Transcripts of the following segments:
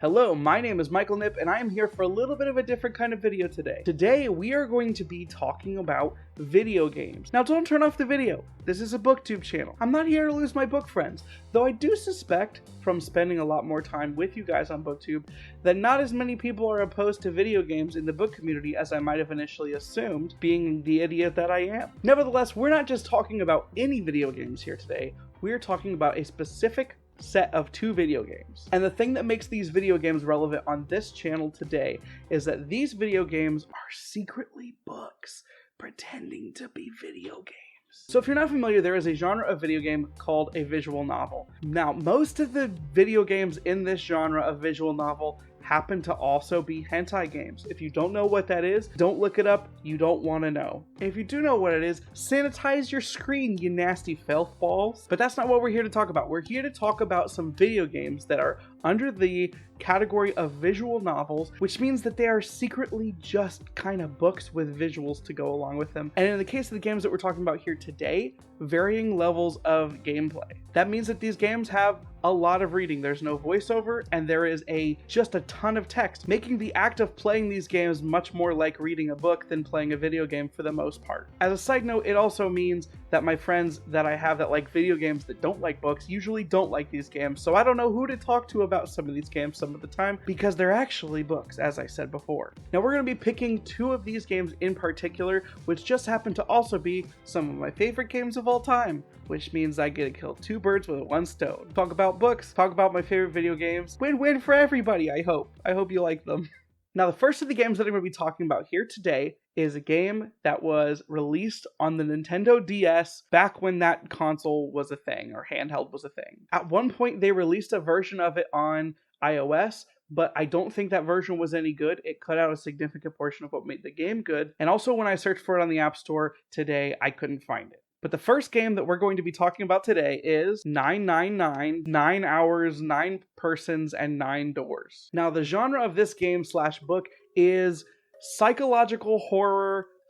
Hello, my name is Michael Knipp, and I am here for a little bit of a different kind of video today. Today, we are going to be talking about video games. Now, don't turn off the video. This is a booktube channel. I'm not here to lose my book friends, though I do suspect, from spending a lot more time with you guys on booktube, that not as many people are opposed to video games in the book community as I might have initially assumed, being the idiot that I am. Nevertheless, we're not just talking about any video games here today. We are talking about a specific set of 2 video games. And the thing that makes these video games relevant on this channel today is that these video games are secretly books pretending to be video games. So if you're not familiar, there is a genre of video game called a visual novel. Now, most of the video games in this genre of visual novel happen to also be hentai games. If you don't know what that is, don't look it up. You don't want to know. If you do know what it is, sanitize your screen, you nasty filth balls. But that's not what we're here to talk about. We're here to talk about some video games that are under the category of visual novels, which means that they are secretly just kind of books with visuals to go along with them. And in the case of the games that we're talking about here today, varying levels of gameplay. That means that these games have a lot of reading. There's no voiceover, and there is just a ton of text, making the act of playing these games much more like reading a book than playing a video game for the most part. As a side note, it also means that my friends that I have that like video games that don't like books usually don't like these games, so I don't know who to talk to about some of these games some of the time, because they're actually books, as I said before. Now we're going to be picking 2 of these games in particular, which just happen to also be some of my favorite games of all time, which means I get to kill 2 birds with 1 stone. Talk about books, talk about my favorite video games. Win-win for everybody, I hope. I hope you like them. Now, the first of the games that I'm going to be talking about here today is a game that was released on the Nintendo DS back when that console was a thing, or handheld was a thing. At one point, they released a version of it on iOS, but I don't think that version was any good. It cut out a significant portion of what made the game good. And also, when I searched for it on the App Store today, I couldn't find it. But the first game that we're going to be talking about today is 999, 9 Hours, 9 Persons, and 9 Doors. Now, the genre of this game / book is psychological horror /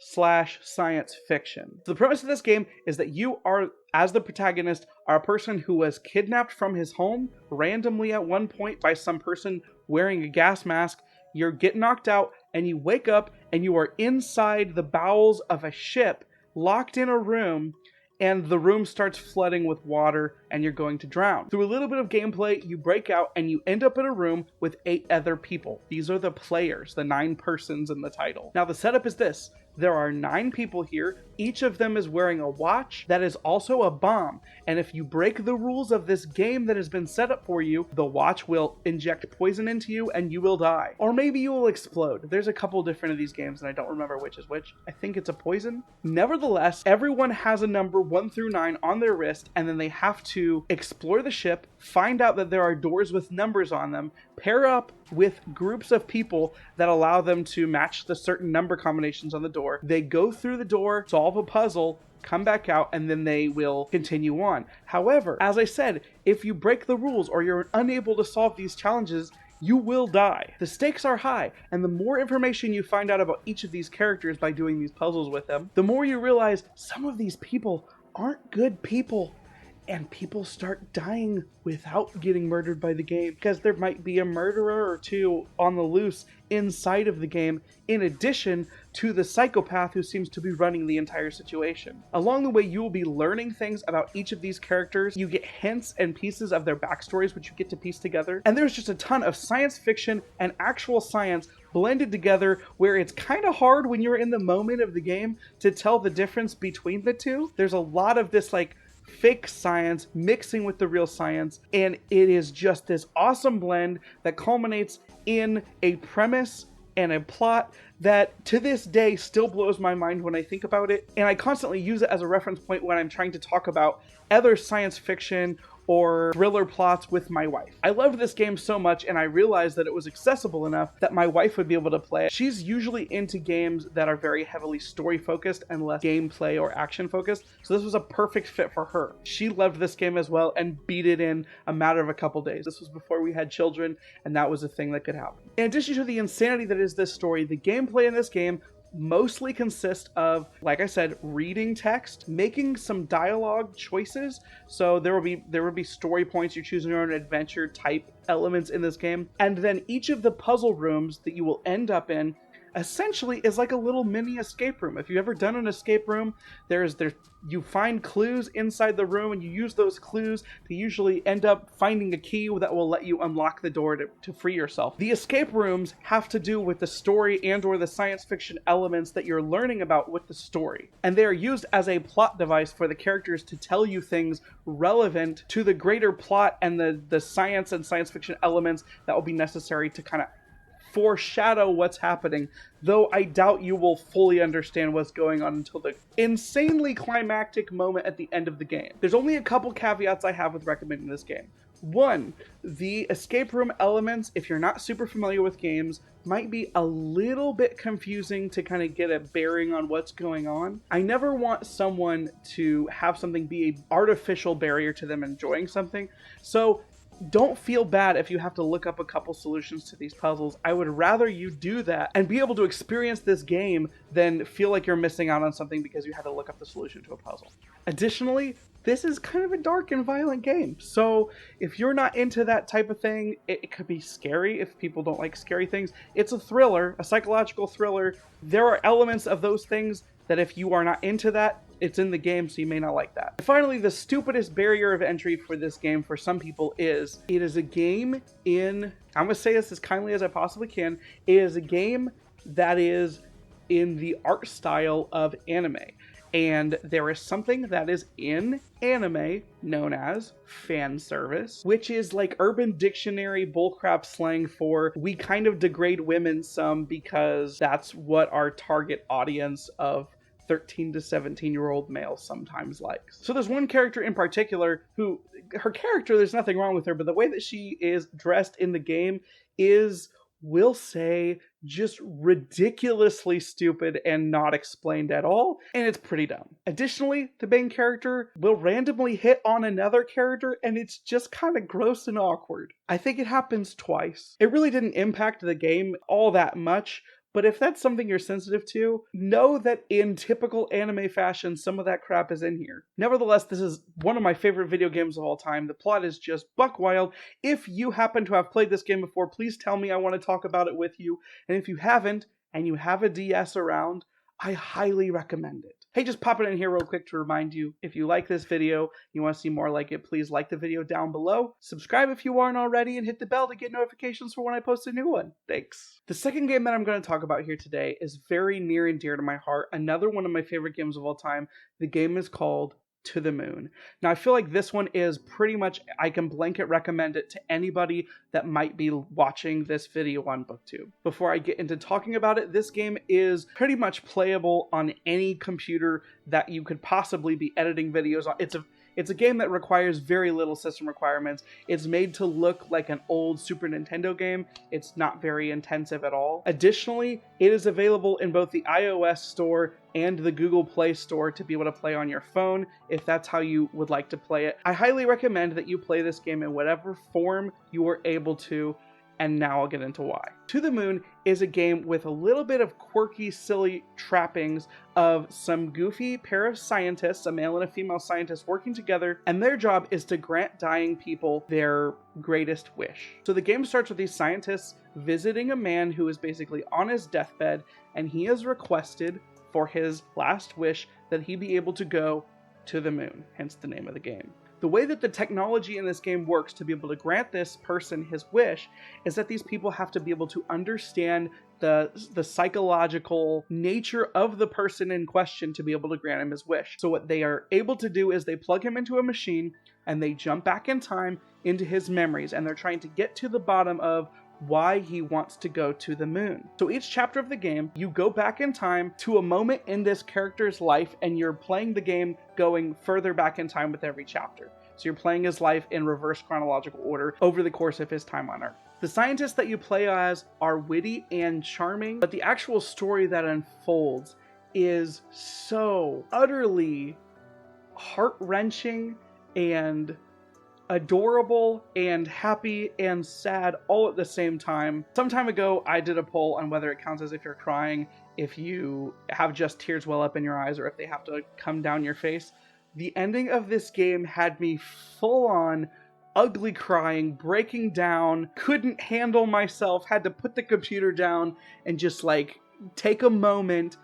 science fiction. So the premise of this game is that you are, as the protagonist, are a person who was kidnapped from his home randomly at one point by some person wearing a gas mask. You get knocked out and you wake up and you are inside the bowels of a ship, locked in a room, and the room starts flooding with water and you're going to drown. Through a little bit of gameplay, you break out and you end up in a room with 8 other people. These are the players, the 9 persons in the title. Now the setup is this. There are 9 people here. Each of them is wearing a watch that is also a bomb. And if you break the rules of this game that has been set up for you, the watch will inject poison into you and you will die. Or maybe you will explode. There's a couple different of these games and I don't remember which is which. I think it's a poison. Nevertheless, everyone has a number 1 through 9 on their wrist, and then they have to explore the ship, find out that there are doors with numbers on them, pair up with groups of people that allow them to match the certain number combinations on the door. They go through the door, solve a puzzle, come back out, and then they will continue on. However, as I said, if you break the rules or you're unable to solve these challenges, you will die. The stakes are high, and the more information you find out about each of these characters by doing these puzzles with them, the more you realize some of these people aren't good people. And people start dying without getting murdered by the game, because there might be a murderer or 2 on the loose inside of the game, in addition to the psychopath who seems to be running the entire situation. Along the way, you will be learning things about each of these characters. You get hints and pieces of their backstories, which you get to piece together. And there's just a ton of science fiction and actual science blended together, where it's kind of hard when you're in the moment of the game to tell the difference between the 2. There's a lot of this fake science mixing with the real science, and it is just this awesome blend that culminates in a premise and a plot that to this day still blows my mind when I think about it, and I constantly use it as a reference point when I'm trying to talk about other science fiction or thriller plots with my wife. I loved this game so much, and I realized that it was accessible enough that my wife would be able to play it. She's usually into games that are very heavily story focused and less gameplay or action focused, so this was a perfect fit for her. She loved this game as well and beat it in a matter of a couple days. This was before we had children, and that was a thing that could happen. In addition to the insanity that is this story, the gameplay in this game mostly consist of, like I said, reading text, making some dialogue choices. So there will be story points, you're choosing your own adventure type elements in this game, and then each of the puzzle rooms that you will end up in essentially is like a little mini escape room. If you've ever done an escape room, you find clues inside the room, and you use those clues to usually end up finding a key that will let you unlock the door to free yourself. The escape rooms have to do with the story and or the science fiction elements that you're learning about with the story. And they are used as a plot device for the characters to tell you things relevant to the greater plot and the science and science fiction elements that will be necessary to kind of foreshadow what's happening, though I doubt you will fully understand what's going on until the insanely climactic moment at the end of the game. There's only a couple caveats I have with recommending this game. One, the escape room elements, if you're not super familiar with games, might be a little bit confusing to kind of get a bearing on what's going on. I never want someone to have something be an artificial barrier to them enjoying something, so don't feel bad if you have to look up a couple solutions to these puzzles. I would rather you do that and be able to experience this game than feel like you're missing out on something because you had to look up the solution to a puzzle. Additionally, this is kind of a dark and violent game, so if you're not into that type of thing, it could be scary if people don't like scary things. It's a thriller, a psychological thriller. There are elements of those things that if you are not into that, it's in the game, so you may not like that. And finally, the stupidest barrier of entry for this game for some people is, it is a game in, I'm gonna say this as kindly as I possibly can, it is a game that is in the art style of anime. And there is something that is in anime known as fan service, which is like Urban Dictionary bullcrap slang for we kind of degrade women some because that's what our target audience of 13 to 17-year-old males sometimes likes. So there's one character in particular who, her character, there's nothing wrong with her, but the way that she is dressed in the game is, we'll say, just ridiculously stupid and not explained at all, and it's pretty dumb. Additionally, the main character will randomly hit on another character, and it's just kind of gross and awkward. I think it happens twice. It really didn't impact the game all that much, but if that's something you're sensitive to, know that in typical anime fashion, some of that crap is in here. Nevertheless, this is one of my favorite video games of all time. The plot is just buck wild. If you happen to have played this game before, please tell me. I want to talk about it with you. And if you haven't, and you have a DS around, I highly recommend it. Hey, just pop it in here real quick to remind you, if you like this video, you want to see more like it, please like the video down below. Subscribe if you aren't already, and hit the bell to get notifications for when I post a new one. Thanks. The second game that I'm going to talk about here today is very near and dear to my heart. Another one of my favorite games of all time. The game is called To the Moon. Now, I feel like this one is pretty much, I can blanket recommend it to anybody that might be watching this video on BookTube. Before I get into talking about it, this game is pretty much playable on any computer that you could possibly be editing videos on. It's a game that requires very little system requirements. It's made to look like an old Super Nintendo game. It's not very intensive at all. Additionally, it is available in both the iOS store and the Google Play Store to be able to play on your phone if that's how you would like to play it. I highly recommend that you play this game in whatever form you are able to, and now I'll get into why. To the Moon is a game with a little bit of quirky, silly trappings of some goofy pair of scientists, a male and a female scientist, working together, and their job is to grant dying people their greatest wish. So the game starts with these scientists visiting a man who is basically on his deathbed, and he has requested for his last wish that he be able to go to the moon, hence the name of the game. The way that the technology in this game works to be able to grant this person his wish is that these people have to be able to understand the psychological nature of the person in question to be able to grant him his wish. So what they are able to do is they plug him into a machine and they jump back in time into his memories, and they're trying to get to the bottom of why he wants to go to the moon. So each chapter of the game, you go back in time to a moment in this character's life, and you're playing the game going further back in time with every chapter. So you're playing his life in reverse chronological order over the course of his time on Earth. The scientists that you play as are witty and charming, but the actual story that unfolds is so utterly heart-wrenching and adorable and happy and sad all at the same time. Some time ago, I did a poll on whether it counts as if you're crying, if you have just tears well up in your eyes, or if they have to come down your face. The ending of this game had me full on ugly crying, breaking down, couldn't handle myself, had to put the computer down and just like take a moment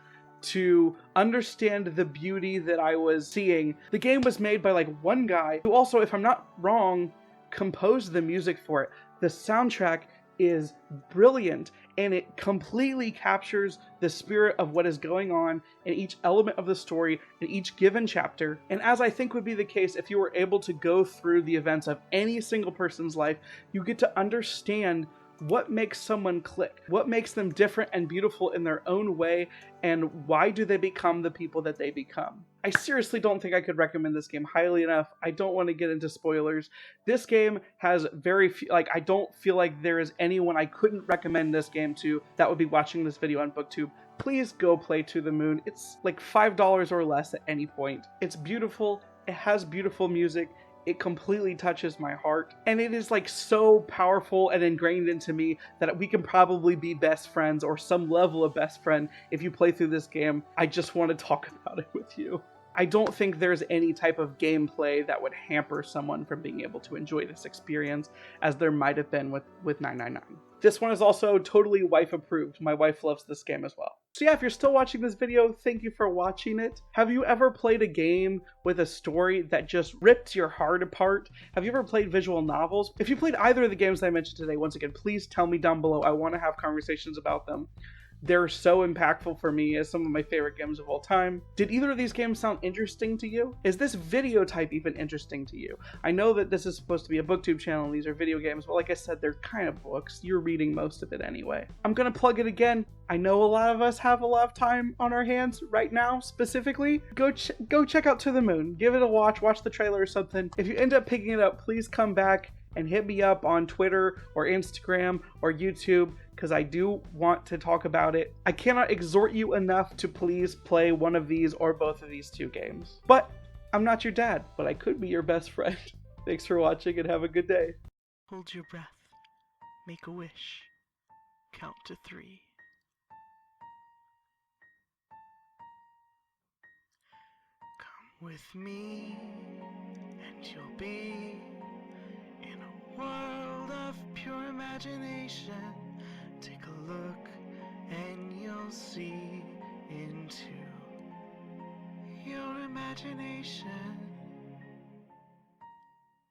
to understand the beauty that I was seeing. The game was made by like one guy who also, if I'm not wrong, composed the music for it. The soundtrack is brilliant and it completely captures the spirit of what is going on in each element of the story in each given chapter. And as I think would be the case if you were able to go through the events of any single person's life, you get to understand what makes someone click, what makes them different and beautiful in their own way, and why do they become the people that they become. I seriously don't think I could recommend this game highly enough. I don't want to get into spoilers. This game has very few, I don't feel like there is anyone I couldn't recommend this game to that would be watching this video on BookTube. Please go play To the Moon. It's like $5 or less at any point. It's beautiful. It has beautiful music. It completely touches my heart, and it is like so powerful and ingrained into me that we can probably be best friends or some level of best friend if you play through this game. I just want to talk about it with you. I don't think there's any type of gameplay that would hamper someone from being able to enjoy this experience as there might have been with 999. This one is also totally wife approved. My wife loves this game as well. So yeah, if you're still watching this video, thank you for watching it. Have you ever played a game with a story that just ripped your heart apart? Have you ever played visual novels? If you played either of the games that I mentioned today, once again, please tell me down below. I want to have conversations about them. They're so impactful for me as some of my favorite games of all time. Did either of these games sound interesting to you? Is this video type even interesting to you? I know that this is supposed to be a BookTube channel and these are video games, but like I said, they're kind of books. You're reading most of it anyway. I'm gonna plug it again. I know a lot of us have a lot of time on our hands right now, specifically. Go check out To the Moon. Give it a watch the trailer or something. If you end up picking it up, please come back and hit me up on Twitter or Instagram or YouTube, because I do want to talk about it. I cannot exhort you enough to please play one of these or both of these two games. But I'm not your dad, but I could be your best friend. Thanks for watching and have a good day. Hold your breath. Make a wish. Count to 3. Come with me, and you'll be in a world of pure imagination. Take a look, and you'll see into your imagination.